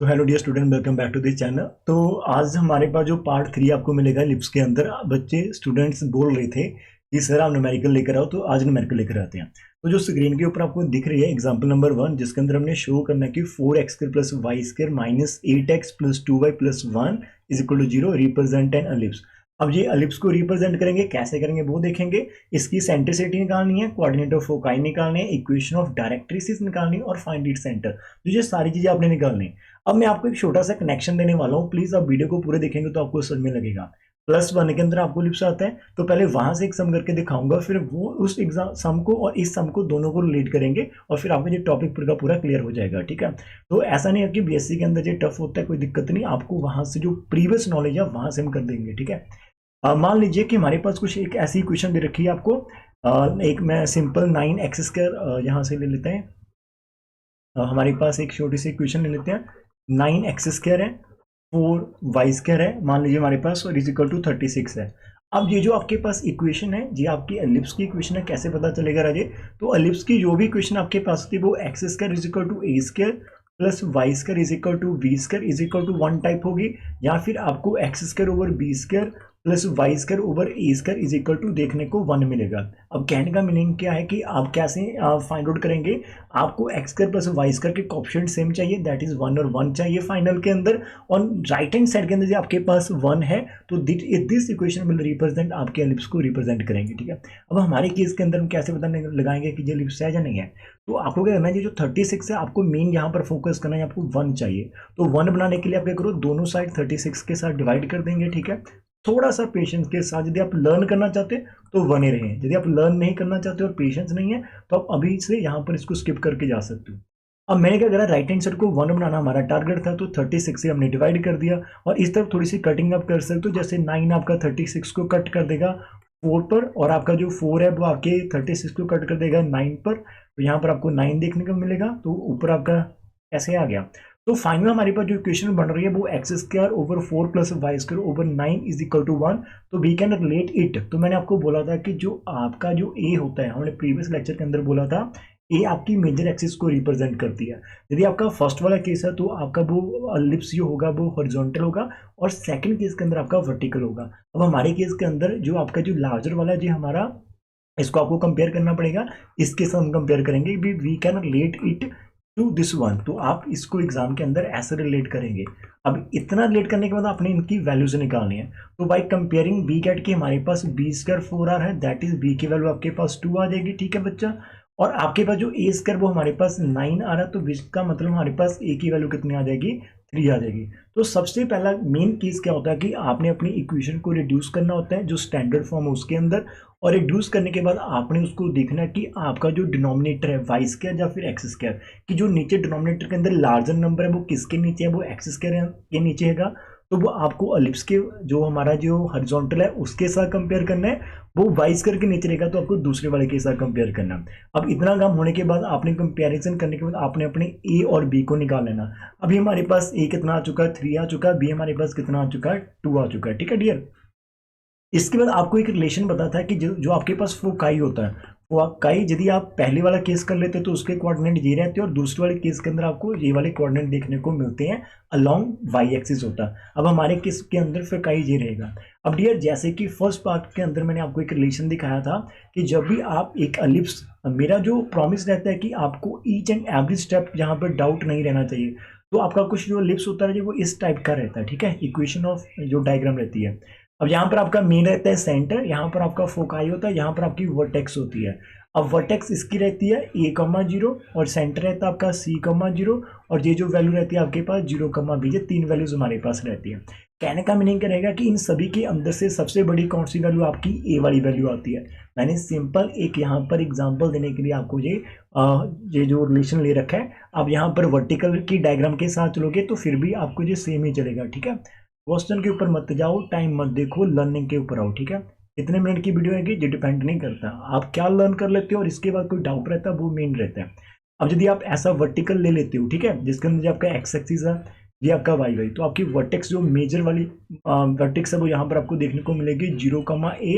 तो hello dear student, welcome back to this channel. तो आज हमारे पास जो पार्ट 3 आपको मिलेगा लिप्स के अंदर। बच्चे स्टूडेंट्स बोल रहे थे कि सर आप न्यूमेरिकल लेकर आओ, तो आज न्यूमेरिकल लेकर आते हैं। तो जो स्क्रीन के ऊपर आपको दिख रही है एग्जांपल नंबर 1, जिसके अंदर हमने शो करना है कि 4x² plus Y square minus 8x plus 2y plus 1 is equal to 0 represent an ellipse. अब ये अलिप्स को रिप्रेजेंट करेंगे, कैसे करेंगे वो देखेंगे। इसकी सेंट्रिसिटी निकालनी है, कोऑर्डिनेट ऑफ फोकाई निकालने है, इक्वेशन ऑफ डायरेक्ट्रिसिस निकालनी है और फाइंड इट सेंटर। तो ये सारी चीजें आपने निकालनी है। अब मैं आपको एक छोटा सा कनेक्शन देने वाला हूँ, प्लीज आप वीडियो को पूरे देखेंगे तो आपको समझ में लगेगा। +1 के अंदर आपको लिप्स आता है, तो पहले वहां से एक सम करके दिखाऊंगा, फिर वो उस एग्जाम सम को और इस सम को दोनों को रिलेट करेंगे और फिर आपका ये टॉपिक पूरा का पूरा क्लियर हो जाएगा। ठीक है, तो ऐसा नहीं है कि बीएससी के अंदर ये टफ होता है, कोई दिक्कत नहीं, आपको वहां से जो प्रीवियस नॉलेज है वहां से हम कर देंगे। ठीक है, मान लीजिए कि हमारे पास कुछ एक ऐसी इक्वेशन दे रखी है आपको। एक मैं सिंपल 9x² यहाँ से ले लेते हैं। हमारे पास एक छोटी सी इक्वेशन ले लेते हैं। 9x² है, 4y² है मान लीजिए हमारे पास, और इज इक्वल टू 36 है। अब ये जो आपके पास इक्वेशन है, ये आपकी एलिप्स की इक्वेशन है। कैसे पता चलेगा राजे? तो एलिप्स की जो भी इक्वेशन आपके पास थी वो x² is equal to a² plus y² is equal to b² is equal to 1 type होगी, या फिर आपको x² over b² plus y² over a² is equal to देखने को 1 मिलेगा। अब कहने का मीनिंग क्या है कि आप कैसे फाइंड आउट करेंगे? आपको x² प्लस y² के कोएफिशिएंट सेम चाहिए, दैट इज 1 और 1 चाहिए फाइनल के अंदर। और राइट हैंड साइड के अंदर जो आपके पास 1 है, तो दिस इक्वेशन विल रिप्रेजेंट आपके एलिप्स को रिप्रेजेंट करेंगे। ठीक है, अब हमारे केस के अंदर हम कैसे पता लगाएंगे कि ये एलिप्स है या नहीं है? तो आपको क्या करना है, ये जो 36 है आपको मेन यहाँ पर फोकस करना है, आपको 1 चाहिए। तो 1 बनाने के लिए आप क्या करो, दोनों साइड 36 के साथ डिवाइड कर देंगे। ठीक है, थोड़ा सा पेशेंस के साथ, यदि आप लर्न करना चाहते हैं तो बने रहें, यदि आप लर्न नहीं करना चाहते और पेशेंस नहीं है तो आप अभी से यहाँ पर इसको स्किप करके जा सकते हो। अब मैंने क्या करा, राइट हैंड साइड को 1 बनाना हमारा टारगेट था, तो 36 से हमने डिवाइड कर दिया। और इस तरफ थोड़ी सी कटिंग आप कर सकते हो, जैसे 9 आपका 36 को कट कर देगा 4 पर, और आपका जो 4 है वो आपके 36 को कट कर देगा 9 पर। तो यहाँ पर आपको 9 देखने को मिलेगा, तो ऊपर आपका ऐसे आ गया। तो फाइनल हमारे पास जो इक्वेशन बन रही है वो x² over 4 plus y² over 9 is equal to 1। तो वी कैन रिलेट इट। तो मैंने आपको बोला था कि जो आपका जो a होता है, हमने प्रीवियस लेक्चर के अंदर बोला था, ए आपकी मेजर एक्सिस को रिप्रेजेंट करती है। यदि आपका फर्स्ट वाला केस है तो आपका वो लिप्स जो होगा वो हॉरिजॉन्टल होगा, और सेकंड केस के अंदर आपका वर्टिकल होगा। अब हमारे केस के अंदर जो आपका जो लार्जर वाला जो हमारा, इसको आपको कंपेयर करना पड़ेगा, इसके साथ हम कंपेयर करेंगे। We can relate it to this one. तो आप इसको एग्जाम के अंदर ऐसे रिलेट करेंगे। अब इतना रिलेट करने के बाद आपने इनकी वैल्यूज निकालनी है। तो बाई कंपेयरिंग बी कैट की हमारे पास b² 4r है, दैट इज b की वैल्यू आपके पास 2 आ जाएगी। ठीक है बच्चा, और आपके पास जो a² वो हमारे पास 9 आ रहा है, तो इसका मतलब हमारे पास a की वैल्यू कितनी आ जाएगी, 3 आ जाएगी। तो सबसे पहला मेन केस क्या होता है कि आपने अपनी इक्वेशन को रिड्यूस करना होता है, जो स्टैंडर्ड फॉर्म है उसके अंदर। और रिड्यूस करने के बाद आपने उसको देखना है कि आपका जो डिनोमिनेटर है y² या फिर x², कि जो नीचे डिनोमिनेटर के अंदर लार्जर नंबर है वो किसके नीचे है, वो x² के नीचे हैगा। तो वो आपको एलिप्स के जो हमारा जो हॉरिजॉन्टल है उसके साथ कंपेयर करना है, वो y² के नीचे रहेगा तो आपको दूसरे वाले के साथ कंपेयर करना है। अब इतना काम होने के बाद आपने कंपेरिजन करने के बाद आपने अपने a और b को निकाल लेना। अभी हमारे पास a कितना आ चुका है, 3 आ चुका है, b हमारे पास कितना आ चुका है, 2 आ चुका है। ठीक है डियर, इसके बाद आपको एक रिलेशन बताता है कि जो आपके पास फोकाई होता है, फोकाई यदि आप पहले वाला केस कर लेते तो उसके कोऑर्डिनेट ये रहते हैं, और दूसरे वाले केस के अंदर आपको ये वाले कोऑर्डिनेट देखने को मिलते हैं, अलोंग वाई एक्सिस होता है। अब हमारे केस के अंदर फोकाई ये रहेगा। अब डियर, जैसे कि फर्स्ट पार्ट के अंदर मैंने आपको एक रिलेशन दिखाया था कि जब भी आप एक एलिप्स, मेरा जो प्रॉमिस रहता है कि आपको ईच एंड एवरी स्टेप यहाँ पर डाउट नहीं रहना चाहिए। तो आपका कुछ जो एलिप्स होता है वो इस टाइप का रहता है। ठीक है, इक्वेशन ऑफ जो डायग्राम रहती है। अब यहाँ पर आपका मेन रहता है सेंटर, यहाँ पर आपका फोकाई होता है, यहाँ पर आपकी वर्टेक्स होती है। अब वर्टेक्स इसकी रहती है a,0 और सेंटर रहता है आपका c,0, और ये जो वैल्यू रहती है आपके पास 0,b, ये 3 वैल्यूज हमारे पास रहती है। कहने का मीनिंग क्या रहेगा कि इन सभी के अंदर से सबसे बड़ी कौन सी वैल्यू आपकी a वाली वैल्यू आती है। मैंने सिंपल एक यहाँ पर एग्जाम्पल देने के लिए आपको ये जो रिलेशन ले रखा है। अब यहाँ पर वर्टिकल की डायग्राम के साथ चलोगे तो फिर भी आपको ये सेम ही चलेगा। ठीक है, क्वेश्चन के ऊपर मत जाओ, टाइम मत देखो, लर्निंग के ऊपर आओ। ठीक है, कितने मिनट की वीडियो है ये डिपेंड नहीं करता, आप क्या लर्न कर लेते हो और इसके बाद कोई डाउट रहता है वो मेन रहता है। अब यदि आप ऐसा वर्टिकल ले लेते हो, ठीक है, जिसके अंदर आपका एक्स एक्सिस है, ये आपका वाई, तो आपकी वर्टेक्स जो मेजर वाली वर्टेक्स है वो यहाँ पर आपको देखने को मिलेगी 0,a,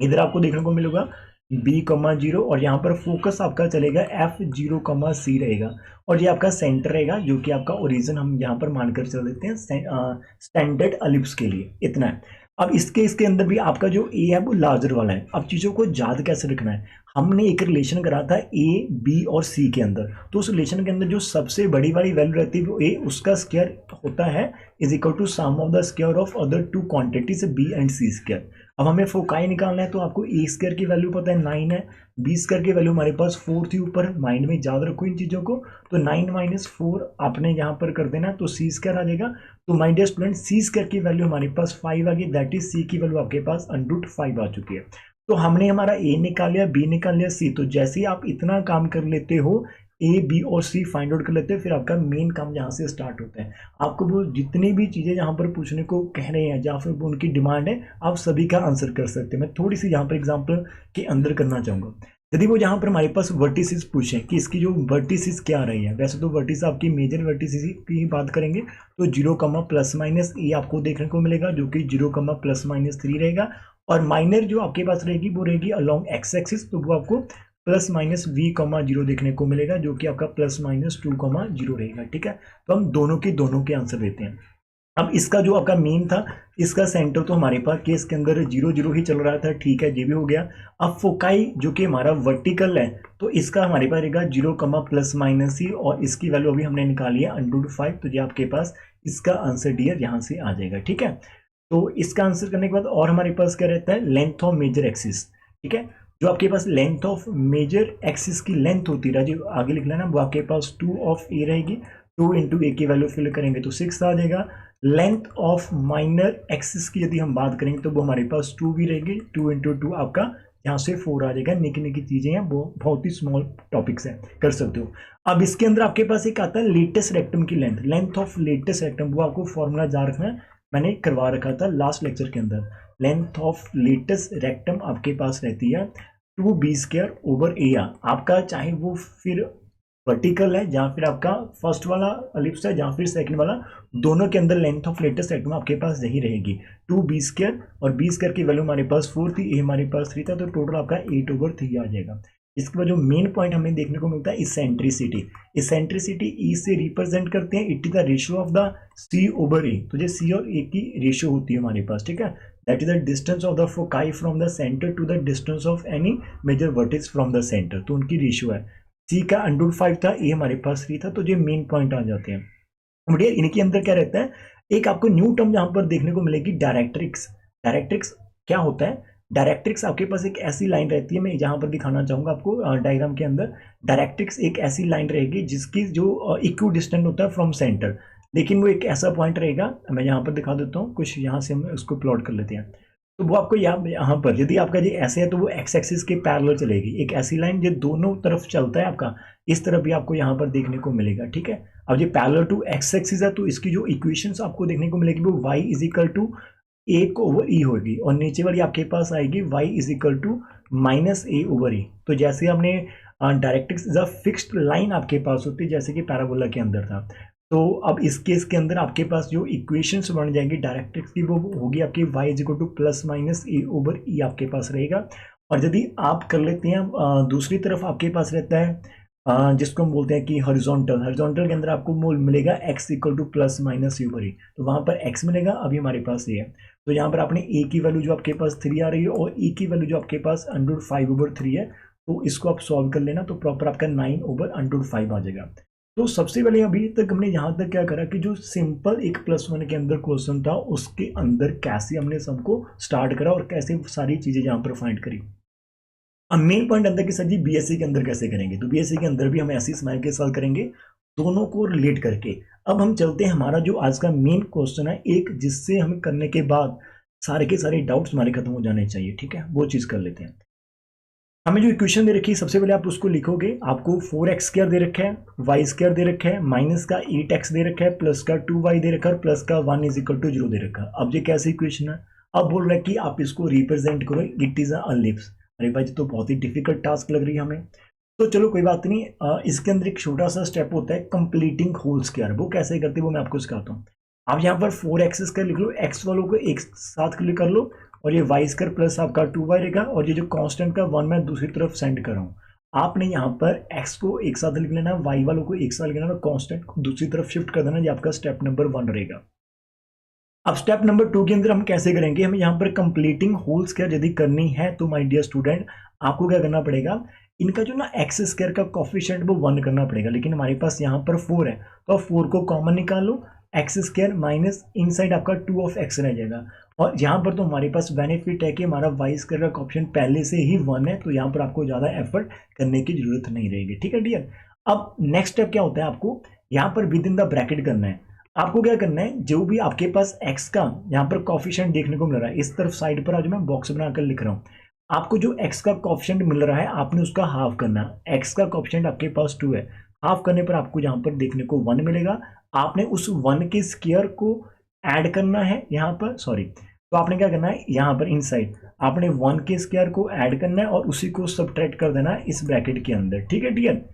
इधर आपको देखने को मिलेगा बी कमा जीरो, और यहाँ पर फोकस आपका चलेगा एफ जीरो कमा सी रहेगा, और ये आपका सेंटर रहेगा जो कि आपका ओरिजिन हम यहाँ पर मानकर चल देते हैं स्टैंडर्ड एलिप्स के लिए। इतना है। अब इसके अंदर भी आपका जो ए है वो लार्जर वाला है। अब चीज़ों को याद कैसे रखना है, हमने एक रिलेशन करा था ए बी और सी के अंदर, तो उस रिलेशन के अंदर जो सबसे बड़ी वाली वैल्यू रहती है वो ए, उसका स्क्वायर होता है is equal to sum of the square of other two quantities B and C square. अब हमें फोकाई निकालना है, तो आपको ए स्क्वायर की वैल्यू पता है 9 है, बी स्क्वायर की वैल्यू हमारे पास 4 थी ऊपर, माइंड में याद रखो इन चीज़ों को। तो 9 माइनस 4 आपने यहाँ पर कर देना, तो सी स्क्वायर आ जाएगा। तो my dear student, C square की वैल्यू हमारे पास 5 आ गई, दैट इज सी की वैल्यू आपके पास √5 आ चुकी है। तो हमने हमारा ए निकाल लिया, बी निकाल लिया, सी। तो जैसे ही आप इतना काम कर लेते हो, ए बी और सी फाइंड आउट कर लेते हैं, फिर आपका मेन काम यहाँ से स्टार्ट होता है। आपको वो जितनी भी चीज़ें यहाँ पर पूछने को कह रहे हैं या फिर वो उनकी डिमांड है, आप सभी का आंसर कर सकते हैं। मैं थोड़ी सी यहाँ पर एग्जाम्पल के अंदर करना चाहूँगा। यदि वो यहाँ पर हमारे पास वर्टिसेस पूछें कि इसकी जो वर्टिसेस क्या रही है, वैसे तो वर्टिस आपकी मेजर वर्टिसेस की बात करेंगे तो 0 कमा प्लस माइनस ए आपको देखने को मिलेगा, जो कि 0 कमा प्लस माइनस 3 रहेगा। और माइनर जो आपके पास रहेगी वो रहेगी अलोंग एक्स एक्सिस, तो वो आपको plus minus V comma zero देखने को मिलेगा, जो कि आपका प्लस माइनस 2 कमा जीरो रहेगा। ठीक है, तो हम दोनों के आंसर देते हैं। अब इसका जो आपका मीन था, इसका सेंटर तो हमारे पास केस के अंदर 0 0 ही चल रहा था, ठीक है, ये भी हो गया। अब फोकाई जो कि हमारा वर्टिकल है, तो इसका हमारे पास रहेगा 0 कमा प्लस माइनस ही, और इसकी वैल्यू अभी हमने निकाली है √5, तो ये आपके पास इसका आंसर डियर यहाँ से आ जाएगा। ठीक है, तो इसका आंसर करने के बाद और हमारे पास क्या रहता है, लेंथ ऑफ मेजर एक्सिस। ठीक है, जो आपके पास लेंथ ऑफ मेजर एक्सिस की लेंथ होती है, जो आगे लिख लेना, वो आपके पास 2 ऑफ ए रहेगी। 2 इंटू ए की वैल्यू फिल करेंगे तो 6 आ जाएगा। लेंथ ऑफ माइनर एक्सिस की यदि हम बात करेंगे तो वो हमारे पास 2 भी रहेगी। 2 इंटू 2 आपका यहाँ से 4 आ जाएगा। निकी निकी चीज़ें हैं, वो बहुत ही स्मॉल टॉपिक्स हैं, कर सकते हो। अब इसके अंदर आपके पास एक आता है लेटेस्ट रेक्टम की length, length of latus rectum, वो आपको फॉर्मूला याद रखना है, मैंने करवा रखा था लास्ट लेक्चर के अंदर। लेंथ ऑफ लेटेस्ट रेक्टम आपके पास रहती है 2b² ओवर एरिया आपका, चाहे वो फिर वर्टिकल है या फिर आपका फर्स्ट वाला एलिप्स है या फिर सेकंड वाला, दोनों के अंदर लेंथ ऑफ लेटेस्ट रेक्टम आपके पास यही रहेगी 2b², और b² की वैल्यू हमारे पास 4 थी, ए हमारे पास 3 था, तो टोटल आपका 8/3 आ जाएगा। इसके बाद जो मेन पॉइंट हमें देखने को मिलता है इसेंट्रिसिटी। इसेंट्रिसिटी ई से रिप्रेजेंट करते हैं, it is the ratio of the C over A. तो ये सी और ए की रेशियो होती है हमारे पास। ठीक है, that is the distance of the foci from the centre to the distance of any major vertex from the centre, तो उनकी रेशियो है। सी का √5 था, ए हमारे पास 3 था, तो ये मेन पॉइंट आ जाते हैं। बढ़िया, इनके अंदर क्या रहता है, एक आपको न्यू टर्म यहाँ पर देखने को मिलेगी, डायरेक्ट्रिक्स। डायरेक्ट्रिक्स क्या होता है, डायरेक्ट्रिक्स आपके पास एक ऐसी लाइन रहती है, मैं यहाँ पर दिखाना चाहूँगा आपको डायग्राम के अंदर। डायरेक्ट्रिक्स एक ऐसी लाइन रहेगी जिसकी जो इक्वी डिस्टेंट होता है फ्रॉम सेंटर, लेकिन वो एक ऐसा पॉइंट रहेगा, मैं यहाँ पर दिखा देता हूँ, कुछ यहाँ से हम उसको प्लॉट कर लेते हैं। तो वो आपको यहाँ पर यदि आपका ये ऐसे है तो वो एक्स एक्सिस के पैरेलल चलेगी, एक ऐसी लाइन जो दोनों तरफ चलता है आपका, इस तरफ भी आपको यहाँ पर देखने को मिलेगा। ठीक है, अब ये पैरेलल टू एक्स एक्सिस है, तो इसकी जो इक्वेशंस आपको देखने को मिलेगी वो y is equal to a/e होगी, और नीचे वाली आपके पास आएगी y is equal to -a/e। तो जैसे हमने directrix is a fixed line आपके पास होती है, जैसे कि पैराबोला के अंदर था। तो अब इस केस के अंदर आपके पास जो इक्वेशंस बन जाएंगी डायरेक्ट्रिक्स की, वो होगी आपकी y is equal to +-a/e आपके पास रहेगा। और यदि आप कर लेते हैं दूसरी तरफ आपके पास रहता है जिसको हम बोलते हैं कि हॉरिजॉन्टल के अंदर आपको मिलेगा x इक्वल टू +-a/e, तो वहाँ पर x मिलेगा। अभी हमारे पास ये है, तो यहाँ पर आपने a की वैल्यू जो आपके पास 3 आ रही है और e की वैल्यू जो आपके पास √5/3 है, तो इसको आप सॉल्व कर लेना, तो प्रॉपर आपका 9/√5 आ जाएगा। तो सबसे पहले अभी तक हमने यहाँ तक क्या करा कि जो सिंपल एक +1 के अंदर क्वेश्चन था, उसके अंदर कैसे हमने सबको स्टार्ट करा और कैसे सारी चीज़ें यहाँ पर फाइंड करी। अब मेन पॉइंट अंदर की सर जी बीएससी के अंदर कैसे करेंगे, तो बीएससी के अंदर भी हम ऐसी स्माइल के साथ करेंगे, दोनों को रिलेट करके। अब हम चलते हैं, हमारा जो आज का मेन क्वेश्चन है एक, जिससे हमें करने के बाद सारे के सारे डाउट्स हमारे खत्म हो जाने चाहिए। ठीक है, वो चीज़ कर लेते हैं। हमें जो इक्वेशन दे रखी है, सबसे पहले आप उसको लिखोगे। आपको 4x² दे रखा है, y² दे रखा है, माइनस का 8x दे रखा है, प्लस का 2y दे रखा है, प्लस का 1 इज इक्वल टू 0 दे रखा है। अब ये कैसे इक्वेशन है, अब बोल रहा है कि आप इसको रिप्रेजेंट करो, इट इज अ एलिप्स। अरे भाई, तो बहुत ही डिफिकल्ट टास्क लग रही है हमें, तो चलो कोई बात नहीं। इसके अंदर एक छोटा सा स्टेप होता है कंप्लीटिंग होल स्क्वायर, वो कैसे करते हैं वो मैं आपको सिखाता हूँ। आप यहाँ पर 4x² लिख लो, x वालों को एक साथ क्लिक कर लो और ये वाई स्क्वायर प्लस आपका 2y रहेगा, और ये जो कांस्टेंट का 1 मैं दूसरी तरफ सेंड कर रहा हूँ। आपने यहाँ पर x को एक साथ लिख लेना, y वालों को एक साथ लिख लेना, कांस्टेंट को दूसरी तरफ शिफ्ट कर देना। ये आपका स्टेप नंबर 1 रहेगा। अब स्टेप नंबर 2 के अंदर हम कैसे करेंगे, हमें यहाँ पर कंप्लीटिंग होल स्क्वायर यदि करनी है तो माय डियर स्टूडेंट आपको क्या करना पड़ेगा, इनका जो ना एक्स स्क्वायर का कोफिशिएंट वो 1 करना पड़ेगा, लेकिन हमारे पास यहाँ पर 4 है तो आप 4 को कॉमन निकालो, एक्स स्क्वायर माइनस इनसाइड आपका 2 ऑफ एक्स रह जाएगा। और यहाँ पर तो हमारे पास बेनिफिट है कि हमारा वाई स्क्वायर का कोफिशिएंट पहले से ही 1 है, तो यहाँ पर आपको ज़्यादा एफर्ट करने की जरूरत नहीं रहेगी। ठीक है डियर। अब नेक्स्ट स्टेप क्या होता है, आपको यहाँ पर विद इन द ब्रैकेट करना है। आपको क्या करना है, जो भी आपके पास x का यहाँ पर कॉफिशिएंट देखने को मिल रहा है, इस तरफ साइड पर आज मैं बॉक्स बनाकर लिख रहा हूँ, आपको जो x का कॉफिशिएंट मिल रहा है आपने उसका हाफ करना है। x का कॉफिशिएंट आपके पास 2 है, हाफ करने पर आपको यहाँ पर देखने को 1 मिलेगा। आपने उस 1 के स्क्वायर को ऐड करना है यहाँ पर, सॉरी, तो आपने क्या करना है, यहाँ पर इनसाइड आपने 1 के स्क्वायर को ऐड करना है और उसी को सबट्रैक्ट कर देना है इस ब्रैकेट के अंदर। ठीक है डियर।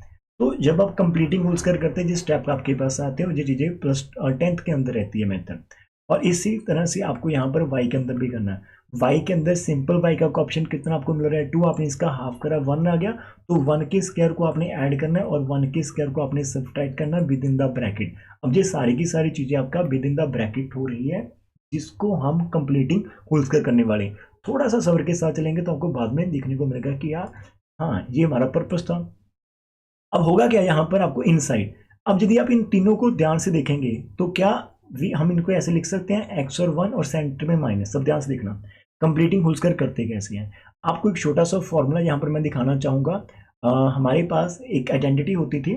तो जब आप कंप्लीटिंग होल स्क्वायर करते हैं, जिस स्टेप आपके पास आते हैं ये चीज़ें प्लस 10th के अंदर रहती है मेथड। और इसी तरह से आपको यहाँ पर y के अंदर भी करना है। y के अंदर सिंपल y का ऑप्शन कितना आपको मिल रहा है 2, आपने इसका हाफ करा 1 आ गया, तो 1 के स्क्वायर को आपने ऐड करना है और 1 के स्क्वायर को आपने सब्ट्रैक्ट करना है विद इन द ब्रैकेट। अब ये सारी की सारी चीज़ें आपका विद इन द ब्रैकेट हो रही है, जिसको हम कंप्लीटिंग होल स्क्वायर करने वाले। थोड़ा सा सब्र के साथ चलेंगे तो आपको बाद में देखने को मिलेगा कि यार हाँ ये हमारा पर्पस था। अब होगा क्या यहाँ पर आपको इनसाइड, अब यदि आप इन तीनों को ध्यान से देखेंगे तो क्या हम इनको ऐसे लिख सकते हैं x और 1 और सेंटर में माइनस। सब ध्यान से देखना कंप्लीटिंग होल स्क्वायर करते कैसे हैं। आपको एक छोटा सा फॉर्मूला यहाँ पर मैं दिखाना चाहूँगा। हमारे पास एक आइडेंटिटी होती थी,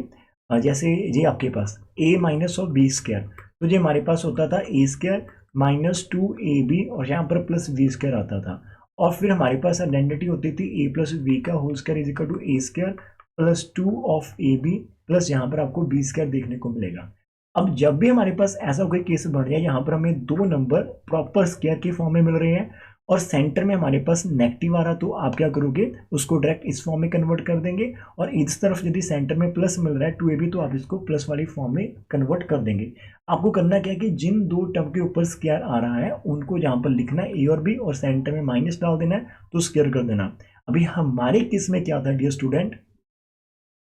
जैसे ये आपके पास a माइनस और बी स्क्वायर, तो ये हमारे पास होता था a स्क्वायर माइनस 2ab और यहाँ पर प्लस v स्क्वायर आता था। और फिर हमारे पास आइडेंटिटी होती थी a प्लस वी का whole square is equal to a square plus 2 of A B plus यहाँ पर आपको बी स्क्वायर देखने को मिलेगा। अब जब भी हमारे पास ऐसा कोई केस बन रहा है, यहाँ पर हमें 2 नंबर प्रॉपर स्क्वायर के फॉर्म में मिल रहे हैं और सेंटर में हमारे पास नेगेटिव आ रहा, तो आप क्या करोगे, उसको डायरेक्ट इस फॉर्म में कन्वर्ट कर देंगे। और इस तरफ यदि सेंटर में प्लस मिल रहा है 2ab, तो आप इसको प्लस वाली फॉर्म में कन्वर्ट कर देंगे। आपको करना क्या है कि जिन 2 टर्म के ऊपर स्क्वायर आ रहा है उनको यहाँ पर लिखना है a और b और सेंटर में माइनस डाल देना है, तो स्क्वायर कर देना। अभी हमारे केस में क्या था डियर स्टूडेंट,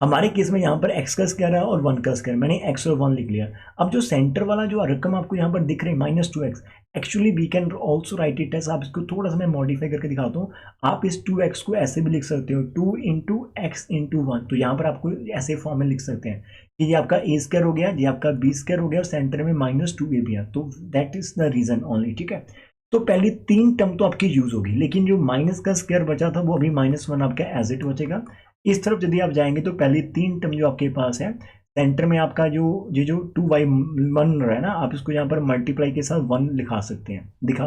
हमारे केस में यहाँ पर x का स्क्वायर है और 1 का स्क्वायर, मैंने x और 1 लिख लिया। अब जो सेंटर वाला जो रकम आपको यहाँ पर दिख रही है minus 2x, actually we can also write it as, आप इसको थोड़ा सा मैं मॉडिफाई करके दिखाता हूँ। आप इस 2x को ऐसे भी लिख सकते हो 2 इंटू एक्स इंटू 1, तो यहाँ पर आपको ऐसे फॉर्म में लिख सकते हैं कि ये आपका a स्क्वायर हो गया, ये आपका b स्क्वायर हो गया और सेंटर में माइनस 2ab है, तो that is the reason only. ठीक है, तो पहली 3 टर्म तो आपकी यूज होगी, लेकिन जो माइनस का स्क्वायर बचा था वो अभी -1 आपका एज इट बचेगा। इस तरफ यदि आप जाएंगे तो पहली 3 टर्म जो आपके पास है, सेंटर में आपका जो 2y बन रहा है ना, आप इसको यहाँ पर मल्टीप्लाई के साथ 1 दिखा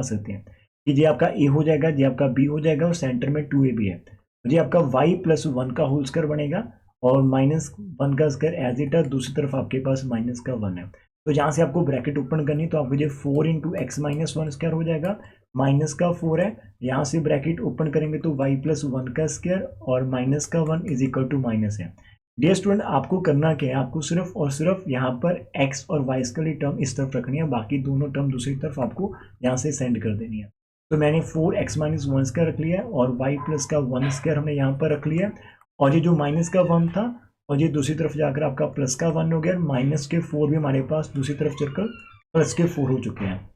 सकते हैं कि ये आपका a हो जाएगा, ये आपका b हो जाएगा और सेंटर में 2ab है, ये आपका y प्लस 1 का होल स्क्वायर बनेगा और -1 का स्क्वायर एज इट है, दूसरी तरफ आपके पास माइनस का 1 है। तो जहाँ से आपको ब्रैकेट ओपन करनी तो आपको ये 4 इंटू एक्स माइनस 1 स्क्वायर हो जाएगा, माइनस का 4 है, यहाँ से ब्रैकेट ओपन करेंगे तो y प्लस 1 का स्क्वायर और माइनस का 1 इज इक्वल टू माइनस है। डियर स्टूडेंट, आपको करना क्या है, आपको सिर्फ और सिर्फ यहाँ पर x और y वाली टर्म इस तरफ रखनी है, बाकी दोनों टर्म दूसरी तरफ आपको यहाँ से सेंड कर देनी है। तो मैंने 4x माइनस 1 स्क्वायर रख लिया है और y प्लस का 1 स्क्वायर हमने यहाँ पर रख लिया, और ये जो माइनस का 1 था और ये दूसरी तरफ जाकर आपका प्लस का 1 हो गया, माइनस के 4 भी हमारे पास दूसरी तरफ चलकर प्लस के 4 हो चुके हैं।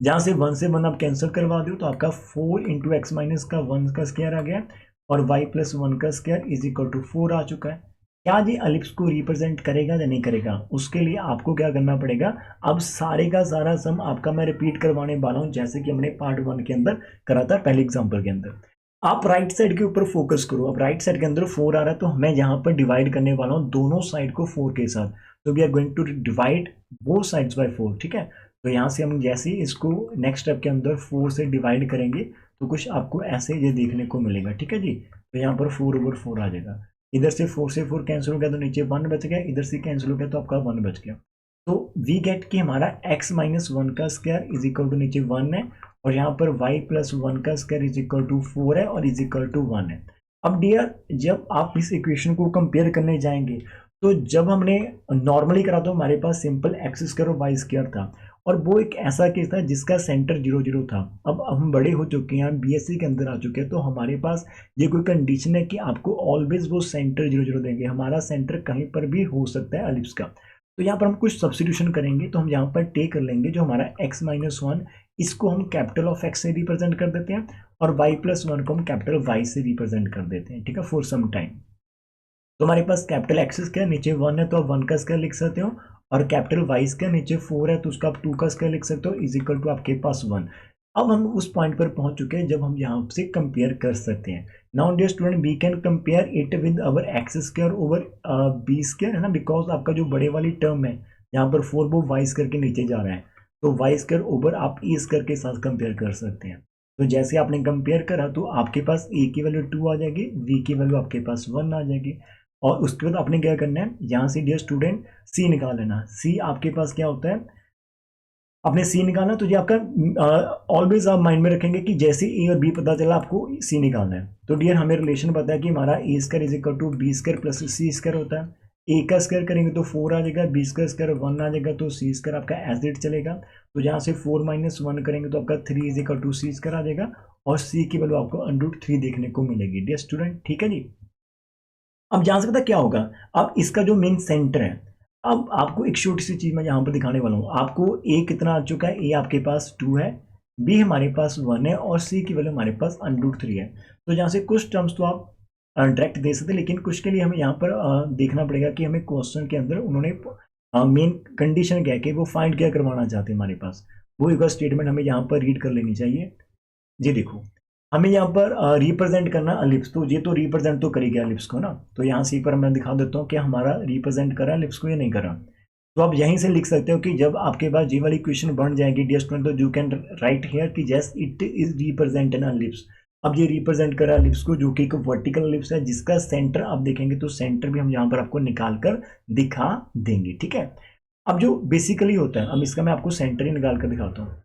जहाँ से 1 से 1 आप कैंसिल करवा दो तो आपका 4 इंटू एक्स माइनस का 1 का स्क्वायर आ गया और y प्लस 1 का स्क्वायर इज इक्वल टू 4 आ चुका है। क्या ये एलिप्स को रिप्रेजेंट करेगा या नहीं करेगा, उसके लिए आपको क्या करना पड़ेगा, अब सारे का सारा सम आपका मैं रिपीट करवाने वाला हूँ, जैसे कि हमने पार्ट 1 के अंदर करा था पहले एग्जाम्पल के अंदर। आप राइट साइड के ऊपर फोकस करो। अब राइट साइड के अंदर 4 आ रहा है तो मैं यहाँ पर डिवाइड करने वाला हूँ दोनों साइड को 4 के साथ, तो we are going to divide both sides by 4। ठीक है, तो यहाँ से हम जैसे ही इसको नेक्स्ट स्टेप के अंदर 4 से डिवाइड करेंगे तो कुछ आपको ऐसे ये देखने को मिलेगा। ठीक है जी, तो यहाँ पर 4/4 आ जाएगा, इधर से 4 से 4 कैंसिल हो गया तो नीचे 1 बच गया, इधर से कैंसिल हो गया तो आपका 1 बच गया। तो वी गेट कि हमारा x माइनस 1 का स्क्वायर इज इक्वल टू नीचे 1 है और यहाँ पर y प्लस 1 का स्क्वायर इज इक्वल टू 4 है और इज इक्वल टू 1 है। अब डियर, जब आप इस इक्वेशन को कंपेयर करने जाएंगे तो जब हमने नॉर्मली करा तो हमारे पास सिंपल एक्स स्क्वायर और वाई स्क्वायर था, और वो एक ऐसा केस था जिसका सेंटर 0 0 था। अब हम बड़े हो चुके हैं, बीएससी के अंदर आ चुके हैं, तो हमारे पास ये कोई कंडीशन है कि आपको ऑलवेज वो सेंटर 0 0 देंगे। हमारा सेंटर कहीं पर भी हो सकता है एलिप्स का। तो यहाँ पर हम कुछ सब्स्टिट्यूशन करेंगे, तो हम यहाँ पर टेक कर लेंगे जो हमारा x-1, इसको हम कैपिटल ऑफ x से रिप्रेजेंट कर देते हैं, और y+1 को हम कैपिटल y से रिप्रेजेंट कर देते हैं, ठीक है, फॉर सम टाइम। तो हमारे पास कैपिटल एक्स स्क्वायर नीचे 1 है तो आप 1 का स्क्वायर लिख सकते हो, और कैपिटल वाई स्क्वायर नीचे 4 है तो उसका आप 2 का स्क्वायर लिख सकते हो, इज इक्वल टू आपके पास 1। अब हम उस पॉइंट पर पहुंच चुके हैं जब हम यहाँ से कंपेयर कर सकते हैं। Now dear student, we can compare it with our X square over B square, है ना, बिकॉज आपका जो बड़े वाली टर्म है यहाँ पर 4 वो वाई स्क्वायर के नीचे जा रहा है, तो वाई स्क्वायर ओवर आप ई स्क्वायर के साथ कंपेयर कर सकते हैं। तो जैसे आपने कंपेयर करा तो आपके पास ए की वैल्यू 2 आ जाएगी, वी की वैल्यू आपके पास 1 आ जाएगी, और उसके बाद आपने क्या करना है, यहाँ से डियर स्टूडेंट सी निकाल लेना। सी आपके पास क्या होता है, आपने सी निकालना, तो ये आपका ऑलवेज आप माइंड में रखेंगे कि जैसे ए और बी पता चला आपको सी निकालना है। तो डियर हमें रिलेशन पता है कि हमारा A square is equal to B square plus C square होता है। ए का स्क्वायर करेंगे तो 4 आ जाएगा, बी स्क्वायर स्क्वायर 1 आ जाएगा, तो सी स्क्वायर आपका एज इट चलेगा। तो यहाँ से 4 - 1 करेंगे तो आपका 3 is equal to C square आ जाएगा, और सी की वैल्यू आपको √3 देखने को मिलेगी डियर स्टूडेंट, ठीक है जी। अब जान सकता क्या होगा, अब इसका जो मेन सेंटर है, अब आपको एक छोटी सी चीज मैं यहाँ पर दिखाने वाला हूँ। आपको ए कितना आ चुका है, ए आपके पास 2 है, बी हमारे पास 1 है, और सी की वैल्यू हमारे पास √3 है। तो यहाँ से कुछ टर्म्स तो आप डायरेक्ट दे सकते हैं, लेकिन कुछ के लिए हमें यहाँ पर देखना पड़ेगा कि हमें क्वेश्चन के अंदर उन्होंने मेन कंडीशन क्या है कि वो फाइंड क्या करवाना चाहते हैं हमारे पास, वो एक स्टेटमेंट हमें यहाँ पर रीड कर लेनी चाहिए। जी देखो, हमें यहाँ पर रिप्रेजेंट करना अलिप्स, तो ये तो रिप्रेजेंट तो करेगी अलिप्स को ना, तो यहाँ से पर मैं दिखा देता हूँ कि हमारा रिप्रेजेंट करा अलिप्स को या नहीं करा। तो आप यहीं से लिख सकते हो कि जब आपके पास ये वाली क्वेश्चन बन जाएगी डियर स्टूडेंट, तो यू कैन राइट हियर कि just it is represent an ellipse. अब ये रिप्रेजेंट करा अलिप्स को, जो कि एक वर्टिकल अलिप्स है जिसका सेंटर आप देखेंगे तो सेंटर भी हम यहाँ पर आपको निकाल कर दिखा देंगे, ठीक है। अब जो बेसिकली होता है, अब इसका मैं आपको सेंटर ही निकाल कर दिखाता हूँ।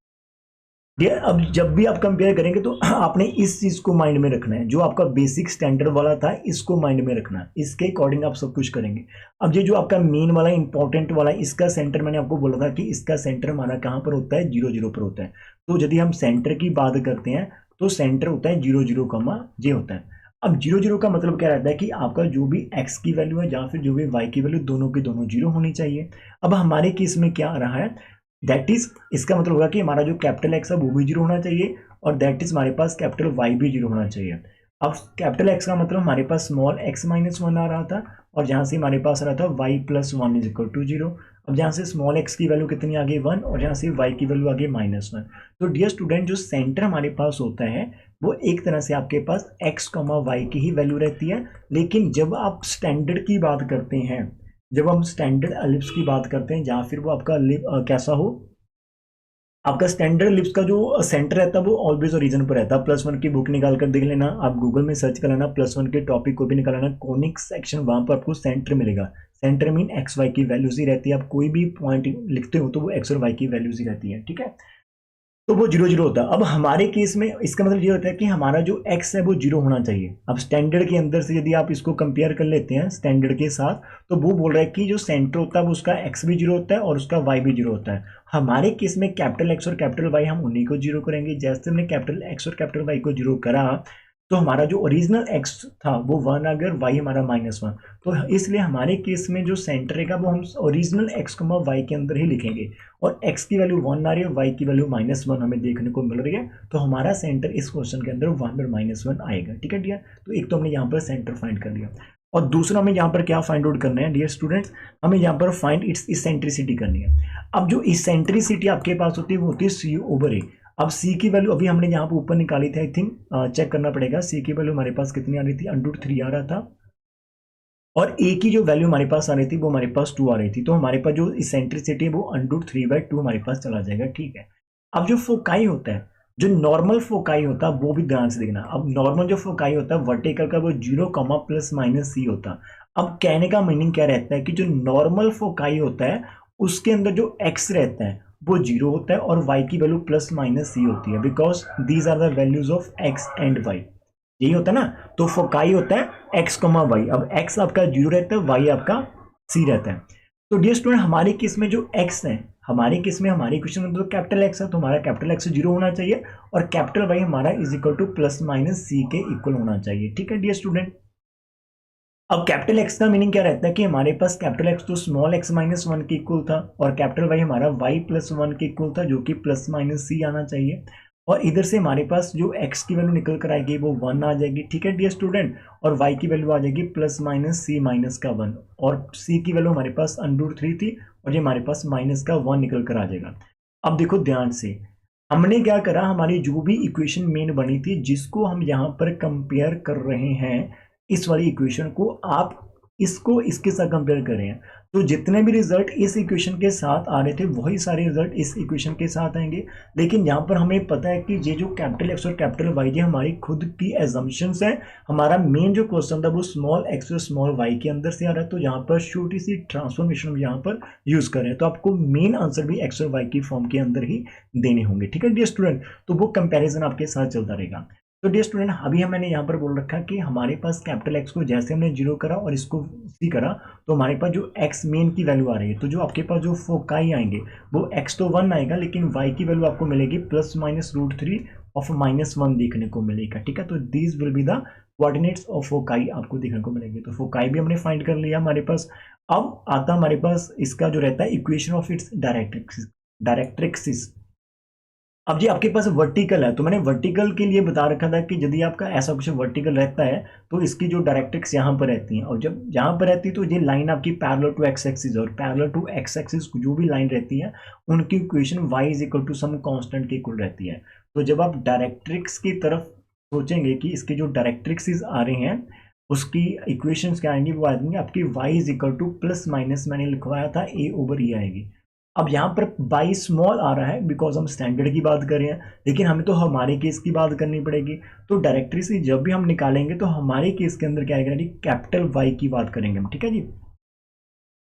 अब जब भी आप कंपेयर करेंगे तो आपने इस चीज को माइंड में रखना है, जो आपका बेसिक स्टैंडर्ड वाला था इसको माइंड में रखना है, इसके अकॉर्डिंग आप सब कुछ करेंगे। अब ये जो आपका मेन वाला इंपॉर्टेंट वाला, इसका सेंटर मैंने आपको बोला था कि इसका सेंटर हमारा कहाँ पर होता है, 0 0 पर होता है। तो यदि हम सेंटर की बात करते हैं तो सेंटर होता है 0 0, ये होता है। अब 0 0 का मतलब क्या रहता है कि आपका जो भी x की वैल्यू है या फिर जो भी y की वैल्यू, दोनों की दोनों 0 होनी चाहिए। अब हमारे केस में क्या आ रहा है, दैट इज, इसका मतलब होगा कि हमारा जो कैपिटल एक्स है वो भी 0 होना चाहिए, और दैट इज हमारे पास कैपिटल वाई भी 0 होना चाहिए। अब कैपिटल एक्स का मतलब हमारे पास स्मॉल x-1 आ रहा था, और जहाँ से हमारे पास आ रहा था y+1 इज इक्वल टू 0। अब जहाँ से स्मॉल x की वैल्यू कितनी आ गई 1, और जहाँ से y की वैल्यू आ गई -1। तो डियर स्टूडेंट, जो सेंटर हमारे पास होता है वो एक तरह से आपके पास x, y की ही वैल्यू रहती है। लेकिन जब आप स्टैंडर्ड की बात करते हैं, जब हम स्टैंडर्ड एलिप्स की बात करते हैं, जहाँ फिर वो आपका कैसा हो, आपका स्टैंडर्ड एलिप्स का जो सेंटर रहता है वो ऑलवेज ओरिजिन पर रहता है। +1 की बुक निकाल कर देख लेना, आप गूगल में सर्च कर लेना, +1 के टॉपिक को भी निकाल लेना, कॉनिक सेक्शन, वहां पर आपको सेंटर मिलेगा। सेंटर मीन एक्स वाई की वैल्यूज ही रहती है, आप कोई भी पॉइंट लिखते हो तो वो एक्स और वाई की वैल्यूज ही रहती है, ठीक है। तो वो 0 0 होता है। अब हमारे केस में इसका मतलब ये होता है कि हमारा जो x है वो 0 होना चाहिए। अब स्टैंडर्ड के अंदर से यदि आप इसको कंपेयर कर लेते हैं स्टैंडर्ड के साथ, तो वो बोल रहा है कि जो सेंटर होता है वो उसका x भी 0 होता है और उसका y भी 0 होता है। हमारे केस में कैपिटल x और कैपिटल y हम उन्हीं को 0 करेंगे। जैसे हमने कैपिटल x और कैपिटल y को 0 करा, तो हमारा जो ओरिजिनल x था वो 1 आ गया और y हमारा -1। तो इसलिए हमारे केस में जो सेंटर रहेगा वो हम ओरिजिनल x, y के अंदर ही लिखेंगे, और x की वैल्यू 1 आ रही है, y की वैल्यू -1 हमें देखने को मिल रही है, तो हमारा सेंटर इस क्वेश्चन के अंदर 1 और -1 आएगा, ठीक है डियर। तो एक तो हमने यहाँ पर सेंटर फाइंड कर लिया, और दूसरा हमें यहाँ पर क्या फाइंड आउट करना है डियर स्टूडेंट्स, हमें यहाँ पर फाइंड इट्स इसेंट्रिसिटी करनी है। अब जो इसेंट्रिसिटी आपके पास होती है वो होती है c/a। अब c की वैल्यू अभी हमने यहाँ पर ऊपर निकाली थी, आई थिंक चेक करना पड़ेगा। c की वैल्यू हमारे पास कितनी आ रही थी, √3 आ रहा था, और a की जो वैल्यू हमारे पास आ रही थी वो हमारे पास 2 आ रही थी। तो हमारे पास जो इसेंट्रिसिटी है वो √3/2 हमारे पास चला जाएगा, ठीक है। अब जो फोकाई होता है, जो नॉर्मल फोकाई होता है वो भी ध्यान से देखना। अब नॉर्मल जो फोकाई होता है वर्टिकल का वो 0, ±c होता है। अब कहने का मीनिंग क्या रहता है कि जो नॉर्मल फोकाई होता है उसके अंदर जो x रहता है वो 0 होता है और y की वैल्यू ±c होती है, because these are the values of x and y। यही होता है ना, तो फोकाई होता है x, y। अब x आपका 0 रहता है, y आपका सी रहता है। तो डियर स्टूडेंट हमारे केस में जो एक्स है, हमारे केस में हमारे इक्वेशन में तो कैपिटल एक्स है, तो हमारा कैपिटल एक्स 0 होना चाहिए और कैपिटल वाई हमारा is equal to plus minus C के इक्वल होना चाहिए। ठीक है डियर स्टूडेंट। अब कैपिटल एक्स का मीनिंग क्या रहता है कि हमारे पास कैपिटल एक्स तो स्मॉल एक्स माइनस वन के इक्वल था और कैपिटल वाई हमारा वाई प्लस वन के इक्वल था, जो कि प्लस माइनस सी आना चाहिए। और इधर से हमारे पास जो एक्स की वैल्यू निकल कर आएगी वो वन आ जाएगी। ठीक है डियर स्टूडेंट। और वाई की वैल्यू आ जाएगी प्लस माइनस सी माइनस का वन, और सी की वैल्यू हमारे पास √3 थी और ये हमारे पास माइनस का वन निकल कर आ जाएगा। अब देखो ध्यान से, हमने क्या करा, हमारी जो भी इक्वेशन मेन बनी थी जिसको हम यहाँ पर कंपेयर कर रहे हैं, इस वाली इक्वेशन को आप इसको इसके साथ कंपेयर करें, तो जितने भी रिजल्ट इस इक्वेशन के साथ आ रहे थे वही सारे रिजल्ट इस इक्वेशन के साथ आएंगे। लेकिन यहाँ पर हमें पता है कि ये जो कैपिटल एक्स और कैपिटल वाई ये हमारी खुद की एजम्पशंस है। हमारा मेन जो क्वेश्चन था वो स्मॉल एक्स और स्मॉल वाई के अंदर से आ रहा है, तो यहाँ पर छोटी सी ट्रांसफॉर्मेशन हम यहाँ पर यूज करें, तो आपको मेन आंसर भी एक्स और वाई की फॉर्म के अंदर ही देने होंगे। ठीक है डियर स्टूडेंट। तो वो कंपेरिजन आपके साथ चलता रहेगा। तो डियर स्टूडेंट अभी मैंने यहाँ पर बोल रखा कि हमारे पास कैपिटल एक्स को जैसे हमने 0 करा और इसको सी करा, तो हमारे पास जो एक्स मेन की वैल्यू आ रही है, तो जो आपके पास जो फोकाई आएंगे वो एक्स तो 1 आएगा, लेकिन वाई की वैल्यू आपको मिलेगी प्लस माइनस √3 ऑफ -1 देखने को मिलेगा। ठीक है। तो these will be the coordinates of foci आपको देखने को मिलेंगे। तो फोकाई भी हमने फाइंड कर लिया हमारे पास। अब आता हमारे पास इसका जो रहता है इक्वेशन ऑफ इट्स डायरेक्ट्रिक्स। अब जी आपके पास वर्टिकल है, तो मैंने वर्टिकल के लिए बता रखा था कि यदि आपका ऐसा कुछ वर्टिकल रहता है तो इसकी जो डायरेक्ट्रिक्स यहाँ पर रहती हैं, और जब यहाँ पर रहती है तो ये लाइन आपकी पैरेलल टू एक्स एक्सिस, और पैरेलल टू एक्स एक्सिस जो भी लाइन रहती है उनकी equation y is equal to some constant के इक्वल रहती है। तो जब आप डायरेक्ट्रिक्स की तरफ सोचेंगे कि इसके जो डायरेक्ट्रिक्स आ रहे हैं उसकी इक्वेशंस क्या आएंगी, वो आएंगी आपकी y is equal to plus minus मैंने लिखवाया था a/e आएगी। अब यहाँ पर बाई स्मॉल आ रहा है बिकॉज हम स्टैंडर्ड की बात कर रहे हैं, लेकिन हमें तो हमारे केस की बात करनी पड़ेगी। तो डायरेक्टरी से जब भी हम निकालेंगे तो हमारे केस के अंदर क्या आएगा, कैपिटल वाई की बात करेंगे हम। ठीक है जी।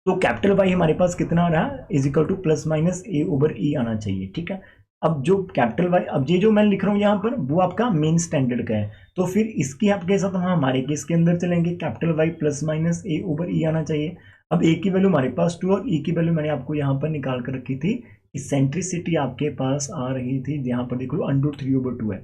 तो कैपिटल वाई हमारे पास कितना आ रहा है, is equal to plus minus a/e आना चाहिए। ठीक है। अब जो कैपिटल वाई, अब ये जो मैं लिख रहा हूँ यहाँ पर वो आपका मेन स्टैंडर्ड का है, तो फिर इसकी आपके साथ हम हमारे केस के अंदर चलेंगे, capital Y plus minus a/e आना चाहिए। अब a की वैल्यू हमारे पास 2 और e की वैल्यू मैंने आपको यहाँ पर निकाल कर रखी थी। इसेंट्रिसिटी आपके पास आ रही थी, यहाँ पर देखो √3/2 है,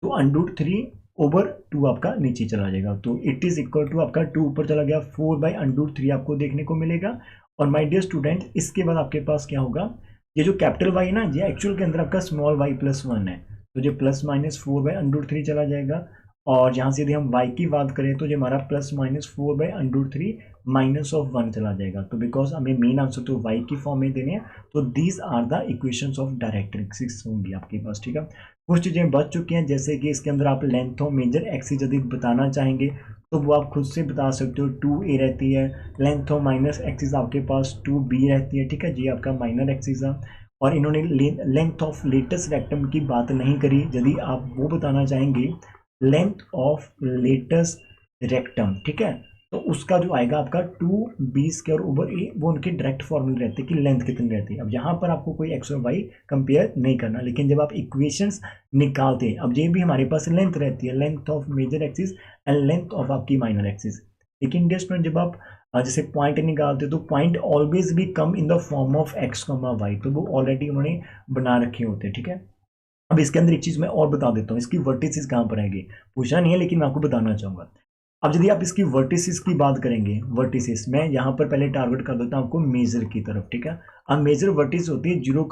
तो √3/2 आपका नीचे चला जाएगा, तो इट इज इक्वल टू आपका 2 ऊपर चला गया, 4/√3 आपको देखने को मिलेगा। और माय डियर स्टूडेंट इसके बाद आपके पास क्या होगा, ये जो कैपिटल वाई ना ये एक्चुअल के अंदर आपका स्मॉल वाई प्लस 1 है, तो ये प्लस माइनस 4/√3 चला जाएगा। और यहाँ से यदि हम y की बात करें तो ये हमारा प्लस माइनस 4/√3 माइनस ऑफ 1 चला जाएगा। तो बिकॉज हमें मेन आंसर तो y की फॉर्म में देने हैं, तो these are the equations of directrix होंगी आपके पास। ठीक है। कुछ चीज़ें बच चुकी हैं, जैसे कि इसके अंदर आप लेंथ ऑफ मेजर एक्सिस यदि बताना चाहेंगे तो वो आप खुद से बता सकते हो, 2a रहती है। लेंथ ऑफ माइनस एक्सिस आपके पास 2b रहती है। ठीक है जी, आपका माइनर एक्सिस है। और इन्होंने लेंथ ऑफ लेटेस्ट रेक्टम की बात नहीं करी, यदि आप वो बताना चाहेंगे लेंथ ऑफ लेटेस्ट रेक्टम, ठीक है, तो उसका जो आएगा आपका 2b²/a, वो उनके डायरेक्ट फॉर्मूले रहते हैं कि लेंथ कितनी रहती है। अब यहाँ पर आपको कोई एक्स और वाई कंपेयर नहीं करना, लेकिन जब आप इक्वेशंस निकालते हैं, अब ये भी हमारे पास लेंथ रहती है, length of major axis and length of आपकी माइनर एक्सिस। लेकिन डियर स्टूडेंट जब आप जैसे पॉइंट निकालते तो पॉइंट ऑलवेज भी come in the form of X, Y, तो वो ऑलरेडी उन्होंने बना रखे होते हैं। ठीक है। अब इसके अंदर एक चीज मैं और बता देता हूँ, इसकी वर्टिसेस कहाँ पर आएंगे, पूछा नहीं है लेकिन मैं आपको बताना चाहूंगा। अब यदि आप इसकी वर्टिसेस की बात करेंगे, वर्टिसेस मैं यहाँ पर पहले टारगेट कर देता हूँ आपको मेजर की तरफ। ठीक है। अब मेजर वर्टिस होती है 0,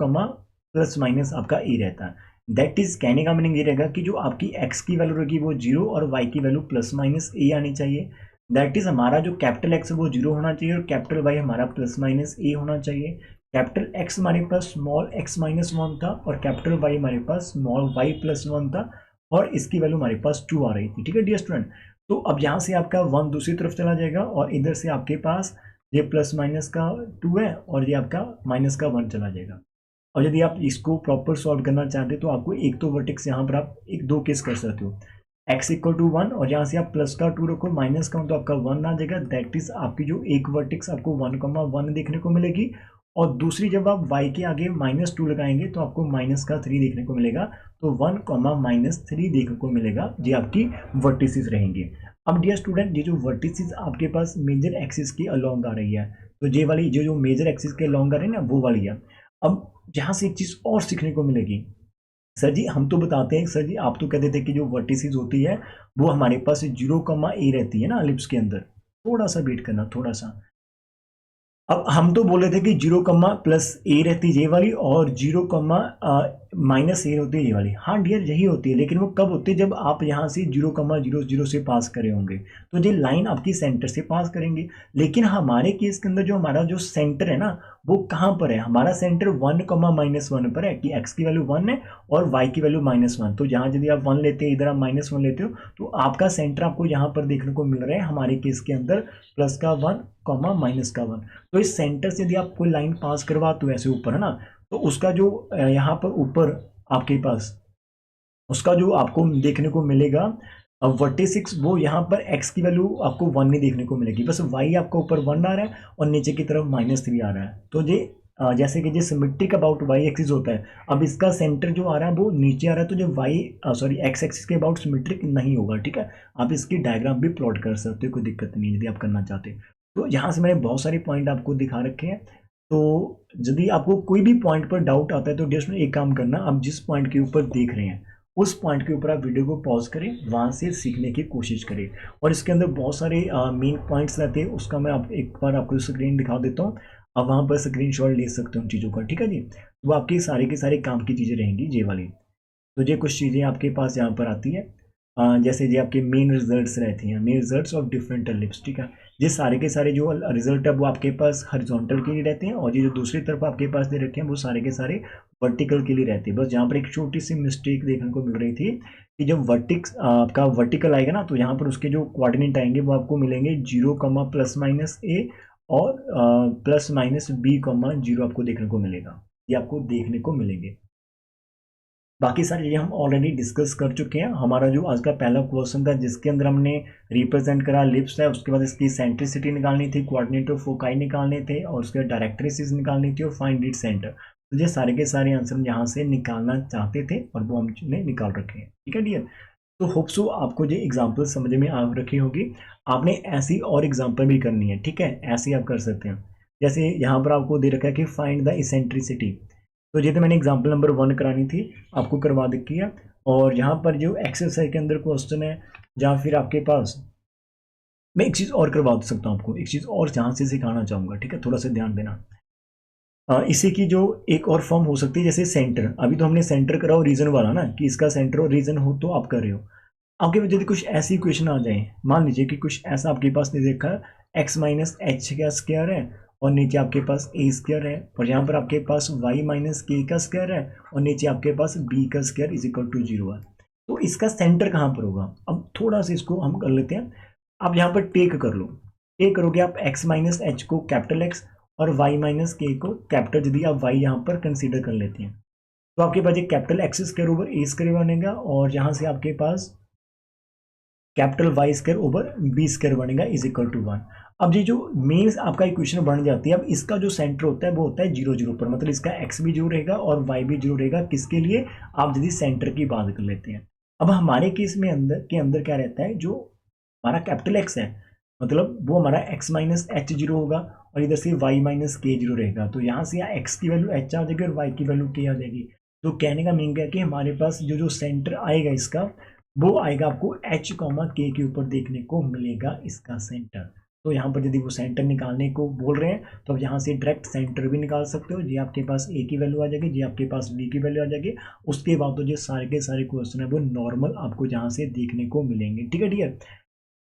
प्लस माइनस आपका ए रहता है। दैट इज कहने का मीनिंग ये रहेगा कि जो आपकी एक्स की वैल्यू रहेगी वो 0 और वाई की वैल्यू प्लस माइनस ए आनी चाहिए। दैट इज हमारा जो कैपिटल एक्स है वो 0 होना चाहिए और कैपिटल वाई हमारा प्लस माइनस ए होना चाहिए। कैपिटल एक्स हमारे पास स्मॉल एक्स माइनस 1 था और कैपिटल वाई हमारे पास स्मॉल वाई प्लस 1 था, और इसकी वैल्यू हमारे पास 2 आ रही थी। ठीक है डियर स्टूडेंट। तो अब यहाँ से आपका 1 दूसरी तरफ चला जाएगा और इधर से आपके पास ये प्लस माइनस का 2 है और ये आपका माइनस का 1 चला जाएगा। और यदि आप इसको प्रॉपर सॉल्व करना चाहते तो आपको एक तो वर्टेक्स यहाँ पर आप 2 केस कर सकते हो, x इक्वल टू 1 और यहाँ से आप प्लस का 2 रखो, माइनस का तो आपका 1 आ जाएगा। दैट इज आपकी जो एक वर्टेक्स आपको 1,1 देखने को मिलेगी, और दूसरी जब आप y के आगे -2 लगाएंगे तो आपको माइनस का 3 देखने को मिलेगा, तो 1, -3 देखने को मिलेगा, ये आपकी वर्टिसेस रहेंगे। अब डियर स्टूडेंट ये जो वर्टिसेस आपके पास मेजर एक्सिस की अलोंग आ रही है, तो ये वाली जो मेजर एक्सिस के लॉन्ग आ रही है ना, वो वाली है। अब यहाँ से एक चीज़ और सीखने को मिलेगी। सर जी हम तो बताते हैं, सर जी आप तो कहते थे कि जो वर्टिसेस होती है वो हमारे पास 0, A रहती है ना एलिप्स के अंदर। थोड़ा सा वेट करना, थोड़ा सा। अब हम तो बोले थे कि 0, A रहती है ये वाली, और 0, -A होती है ये वाली। हाँ डियर यही होती है, लेकिन वो कब होती है जब आप यहाँ से 0, 0, 0 से पास करे होंगे, तो ये लाइन आपकी सेंटर से पास करेंगे। लेकिन हमारे केस के अंदर जो हमारा जो सेंटर है ना, वो कहाँ पर है? हमारा सेंटर 1, -1 पर है, कि x की वैल्यू 1 है और y की वैल्यू -1। तो यहाँ यदि आप 1 लेते हैं, इधर आप -1 लेते हो, तो आपका सेंटर आपको यहाँ पर देखने को मिल रहा है हमारे केस के अंदर प्लस का 1, -1। तो इस सेंटर से यदि आप कोई लाइन पास करवाते हो ऐसे ऊपर, है ना, तो उसका जो यहाँ पर ऊपर आपके पास उसका जो आपको देखने को मिलेगा वर्टिसिक्स, वो यहाँ पर x की वैल्यू आपको 1 नहीं देखने को मिलेगी, बस y आपका ऊपर 1 आ रहा है और नीचे की तरफ -3 आ रहा है। तो ये जैसे कि जो सिमेट्रिक अबाउट y एक्सिस होता है, अब इसका सेंटर जो आ रहा है वो नीचे आ रहा है, तो जो x एक्सिस के अबाउट सिमेट्रिक नहीं होगा। ठीक है, आप इसकी डायग्राम भी प्लॉट कर सकते हो, कोई दिक्कत नहीं यदि आप करना चाहते हो। तो यहाँ से मैंने बहुत सारे पॉइंट आपको दिखा रखे हैं। तो यदि आपको कोई भी पॉइंट पर डाउट आता है तो जस्ट एक काम करना, आप जिस पॉइंट के ऊपर देख रहे हैं उस पॉइंट के ऊपर आप वीडियो को पॉज करें, वहाँ से सीखने की कोशिश करें। और इसके अंदर बहुत सारे मेन पॉइंट्स रहते हैं, उसका मैं आप एक बार आपको स्क्रीन दिखा देता हूँ, आप वहाँ पर स्क्रीनशॉट ले सकते हो उन चीज़ों का। ठीक है जी, वो आपकी सारे के सारे काम की चीज़ें रहेंगी ये वाली। तो ये कुछ चीज़ें आपके पास यहाँ पर आती है, जैसे ये आपके मेन रिजल्ट्स रहती हैं, main results of different ellipse. ठीक है, ये सारे के सारे जो रिजल्ट है वो आपके पास हॉरिजॉन्टल के लिए रहते हैं, और ये जो दूसरी तरफ आपके पास दे रखे हैं वो सारे के सारे वर्टिकल के लिए रहते हैं। बस यहाँ पर एक छोटी सी मिस्टेक देखने को मिल रही थी कि जब वर्टिक्स आपका वर्टिकल आएगा ना, तो यहाँ पर उसके जो कोऑर्डिनेट आएंगे वो आपको मिलेंगे 0, +-A और +-B, 0 आपको देखने को मिलेगा, ये आपको देखने को मिलेंगे। बाकी सारी चीज़ें हम ऑलरेडी डिस्कस कर चुके हैं। हमारा जो आज का पहला क्वेश्चन था जिसके अंदर हमने रिप्रेजेंट करा लिप्स है, उसके बाद इसकी सेंट्रिसिटी निकालनी थी, कोऑर्डिनेट ऑफ फोकाई निकालने थे, और उसके डायरेक्ट्रिसेस निकालनी थी, और फाइंड इट सेंटर। तो ये सारे के सारे आंसर हम यहाँ से निकालना चाहते थे और वो हमने निकाल रखे हैं। ठीक है डियर, तो होप सो आपको ये एग्जाम्पल समझ में आ रखी होगी। आपने ऐसी और एग्जाम्पल भी करनी है, ठीक है, ऐसे आप कर सकते हैं। जैसे यहाँ पर आपको दे रखा है कि फाइंड द इसेंट्रिसिटी, तो ये तो मैंने एग्जाम्पल नंबर 1 करानी थी, आपको करवा रखी है। और यहाँ पर जो एक्सरसाइज के अंदर क्वेश्चन है, जहाँ फिर आपके पास मैं एक चीज़ और करवा सकता हूँ आपको, एक चीज़ और जहाँ से सिखाना चाहूँगा। ठीक है, थोड़ा सा ध्यान देना। इसी की जो एक और फॉर्म हो सकती है, जैसे सेंटर, अभी तो हमने सेंटर कराओ रीजन वाला ना, कि इसका सेंटर और रीजन हो तो आप कर रहे हो। आपके पास यदि कुछ ऐसी इक्वेशन आ जाए, मान लीजिए कि कुछ ऐसा आपके पास नहीं देखा, x-h का स्क्वायर है और नीचे आपके पास a स्क्वायर है, और यहाँ पर आपके पास y-k का स्क्वायर है और नीचे आपके पास b का स्क्वायर =0 है। तो इसका सेंटर कहाँ पर होगा? अब थोड़ा सा इसको हम कर लेते हैं। आप यहाँ पर टेक कर लो, टेक करोगे आप x-h को कैपिटल X और y-k को कैपिटल, यदि आप y यहाँ पर कंसीडर कर लेते हैं, तो आपके पास एक capital x square over a square बनेगा, और यहाँ से आपके पास capital y square over b square बनेगा =1। अब ये जो मेन आपका इक्वेशन बन जाती है, अब इसका जो सेंटर होता है वो होता है 0, 0 पर, मतलब इसका x भी 0 रहेगा और y भी 0 रहेगा। किसके लिए? आप यदि सेंटर की बात कर लेते हैं। अब हमारे केस में अंदर क्या रहता है, जो हमारा कैपिटल x है, मतलब वो हमारा x-h 0 होगा, और इधर से y-k 0 रहेगा। तो यहाँ से x की वैल्यू h आ जाएगी और y की वैल्यू k आ जाएगी। तो कहने का मीनिंग है कि हमारे पास जो सेंटर आएगा इसका, वो आएगा आपको h, k के ऊपर देखने को मिलेगा इसका सेंटर। तो यहाँ पर यदि वो सेंटर निकालने को बोल रहे हैं, तो अब यहाँ से डायरेक्ट सेंटर भी निकाल सकते हो। ये आपके पास a की वैल्यू आ जाएगी, ये आपके पास b की वैल्यू आ जाएगी। उसके बाद तो जो सारे के सारे क्वेश्चन है वो नॉर्मल आपको यहाँ से देखने को मिलेंगे। ठीक है डियर,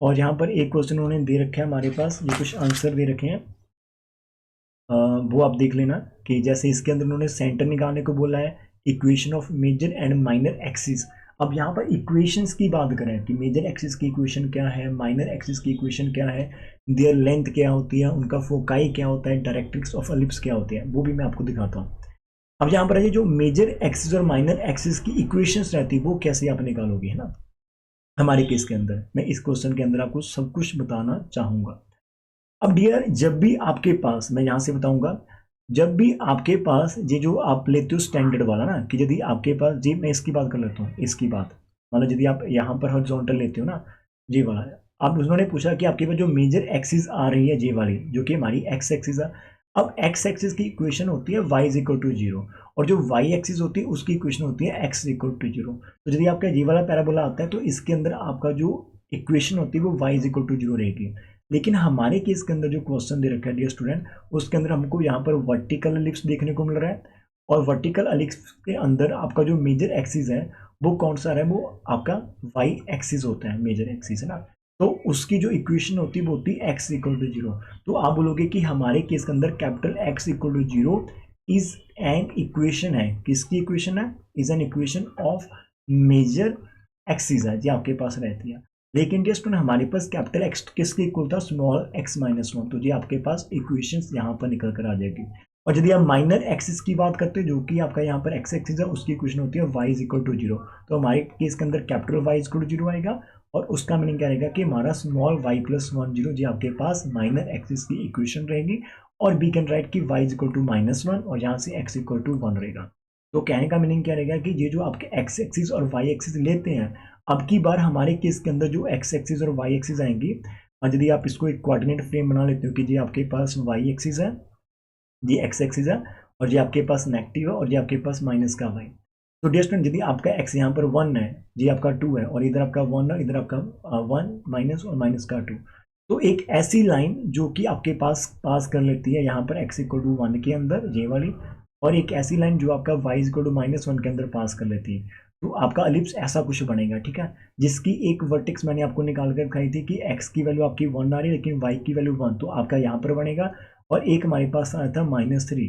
और यहाँ पर एक क्वेश्चन उन्होंने दे रखा है हमारे पास, ये कुछ आंसर दे रखे हैं, वो आप देख लेना। कि जैसे इसके अंदर उन्होंने सेंटर निकालने को बोला है, equation of major and minor axis. अब यहाँ पर इक्वेशंस की बात करें कि मेजर एक्सिस की इक्वेशन क्या है, माइनर एक्सिस की इक्वेशन क्या है, देयर लेंथ क्या होती है, उनका फोकाई क्या होता है, डायरेक्ट्रिक्स ऑफ एलिप्स क्या होती है, वो भी मैं आपको दिखाता हूँ। अब यहाँ पर जो मेजर एक्सिस और माइनर एक्सिस की इक्वेशंस रहती है वो कैसे आप निकालोगे, है ना। हमारे केस के अंदर मैं इस क्वेश्चन के अंदर आपको सब कुछ बताना चाहूँगा। अब डियर, जब भी आपके पास, मैं यहाँ से बताऊंगा, जब भी आपके पास ये जो आप लेते हो स्टैंडर्ड वाला ना, कि यदि आपके पास जी, मैं इसकी बात कर लेता हूँ, इसकी बात, मतलब यदि आप यहाँ पर हॉरिजॉन्टल लेते हो ना, ये वाला, अब उन्होंने पूछा कि आपके पास जो मेजर एक्सिस आ रही है जे वाली, जो कि हमारी एक्स एक्सिस है। अब एक्स एक्सिस की इक्वेशन होती है y is equal to zero, और जो वाई एक्सिस होती है उसकी इक्वेशन होती है एक्स इक्वल टू जीरो। तो यदि आपका ये वाला पैराबोला आता है तो इसके अंदर आपका जो इक्वेशन होती है वो y is equal to zero रहेगी। लेकिन हमारे केस के अंदर जो क्वेश्चन दे रखा है डियर स्टूडेंट, उसके अंदर हमको यहाँ पर वर्टिकल एलिप्स देखने को मिल रहा है, और वर्टिकल एलिप्स के अंदर आपका जो मेजर एक्सिस है वो कौन सा है, वो आपका वाई एक्सिस होता है, मेजर एक्सिस है ना। तो उसकी जो इक्वेशन होती है वो होती है एक्स इक्वल टू जीरो। तो आप बोलोगे कि हमारे केस के अंदर capital X equal to zero is an equation है, किसकी इक्वेशन है, is an equation of major axis है जी आपके पास रहती है। लेकिन डियर स्टूडेंट हमारे पास कैपिटल एक्स किसके इक्वल था, स्मॉल एक्स माइनस वन, तो जी आपके पास इक्वेशन यहाँ पर निकल कर आ जाएगी। और यदि आप माइनर एक्सिस की बात करते हैं जो कि आपका यहाँ पर एक्स एक्सिस है, उसकी इक्वेशन होती है Y is equal to zero. तो हमारे केस के अंदर capital Y is equal to zero आएगा, और उसका मीनिंग क्या रहेगा कि हमारा small Y plus one zero जी आपके पास माइनर एक्सिस की इक्वेशन रहेगी। और बी कैन राइट की Y is equal to minus one, और यहाँ से एक्स इक्वल टू वन रहेगा। तो कहने का मीनिंग क्या रहेगा कि ये जो आपके एक्स एक्सिस और वाई एक्सिस लेते हैं, अब की बार हमारे केस के अंदर जो एक्स एक्सिस और वाई एक्सिस आएंगी, और यदि आप इसको एक कोऑर्डिनेट फ्रेम बना लेते हो कि ये आपके पास वाई एक्सिस है, ये एक्स एक्सिस है, और ये आपके पास नेगेटिव है, और ये आपके पास माइनस का वाई। तो डियर स्टूडेंट यदि आपका एक्स यहाँ पर वन है, ये आपका टू है, और इधर आपका वन है, इधर आपका वन माइनस और माइनस का टू, तो एक ऐसी लाइन जो कि आपके पास पास कर लेती है यहाँ पर एक्स इक्वल टू वन के अंदर ये वाली, और एक ऐसी लाइन जो आपका Y equal to minus one के अंदर पास कर लेती है। तो आपका एलिप्स ऐसा कुछ बनेगा, ठीक है, जिसकी एक वर्टेक्स मैंने आपको निकाल कर दिखाई थी कि एक्स की वैल्यू आपकी वन आ रही है लेकिन वाई की वैल्यू वन, तो आपका यहाँ पर बनेगा। और एक हमारे पास आया था minus three,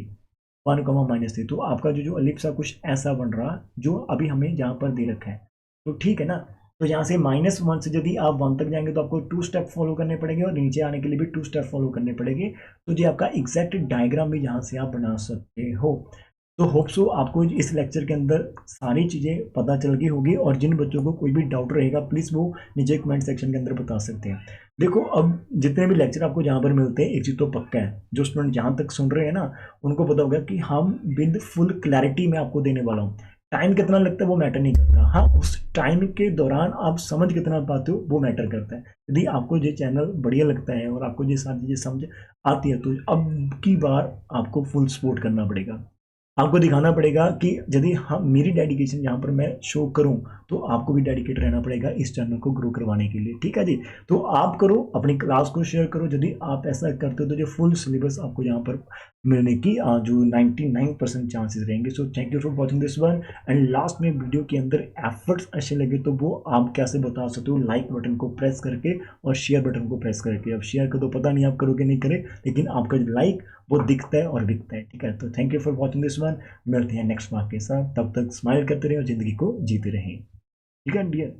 one comma minus three, तो आपका जो एलिप्स है कुछ ऐसा बन रहा जो अभी हमें यहाँ पर दे रखा है। तो ठीक है ना। तो यहाँ से माइनस वन से यदि आप वन तक जाएंगे तो आपको टू स्टेप फॉलो करने पड़ेंगे, और नीचे आने के लिए भी टू स्टेप फॉलो करने पड़ेंगे। तो ये आपका एग्जैक्ट डायग्राम भी यहाँ से आप बना सकते हो। तो होप सो आपको इस लेक्चर के अंदर सारी चीज़ें पता चल गई होगी, और जिन बच्चों को कोई भी डाउट रहेगा प्लीज़ वो नीचे कमेंट सेक्शन के अंदर बता सकते हैं। देखो अब जितने भी लेक्चर आपको जहाँ पर मिलते हैं एक चीज़ तो पक्का है, जो स्टूडेंट जहाँ तक सुन रहे हैं ना उनको पता होगा कि हम विद फुल क्लैरिटी में आपको देने वाला हूँ। टाइम कितना लगता है वो मैटर नहीं करता, हाँ उस टाइम के दौरान आप समझ कितना पाते हो वो मैटर करता है। यदि आपको ये चैनल बढ़िया लगता है और आपको ये सारी चीज़ें समझ आती है तो अब की बार आपको फुल सपोर्ट करना पड़ेगा। आपको दिखाना पड़ेगा कि यदि हम मेरी डेडिकेशन यहाँ पर मैं शो करूँ तो आपको भी डेडिकेट रहना पड़ेगा इस चैनल को ग्रो करवाने के लिए, ठीक है जी। तो आप करो, अपनी क्लास को शेयर करो, यदि आप ऐसा करते हो तो जो फुल सिलेबस आपको यहाँ पर मिलने की जो 99% चांसेस रहेंगे। So thank you for watching this one. And last में वीडियो के अंदर एफर्ट्स अच्छे लगे तो वो आप कैसे बता सकते हो, लाइक बटन को प्रेस करके और शेयर बटन को प्रेस करके। अब शेयर का तो पता नहीं आप करोगे नहीं करे, लेकिन आपका जो लाइक वो दिखता है और बिकता है, ठीक है। तो thank you for watching this one. मिलते हैं नेक्स्ट मार्क के साथ, तब तक स्माइल करते रहें और जिंदगी को जीते रहें, ठीक है डियर।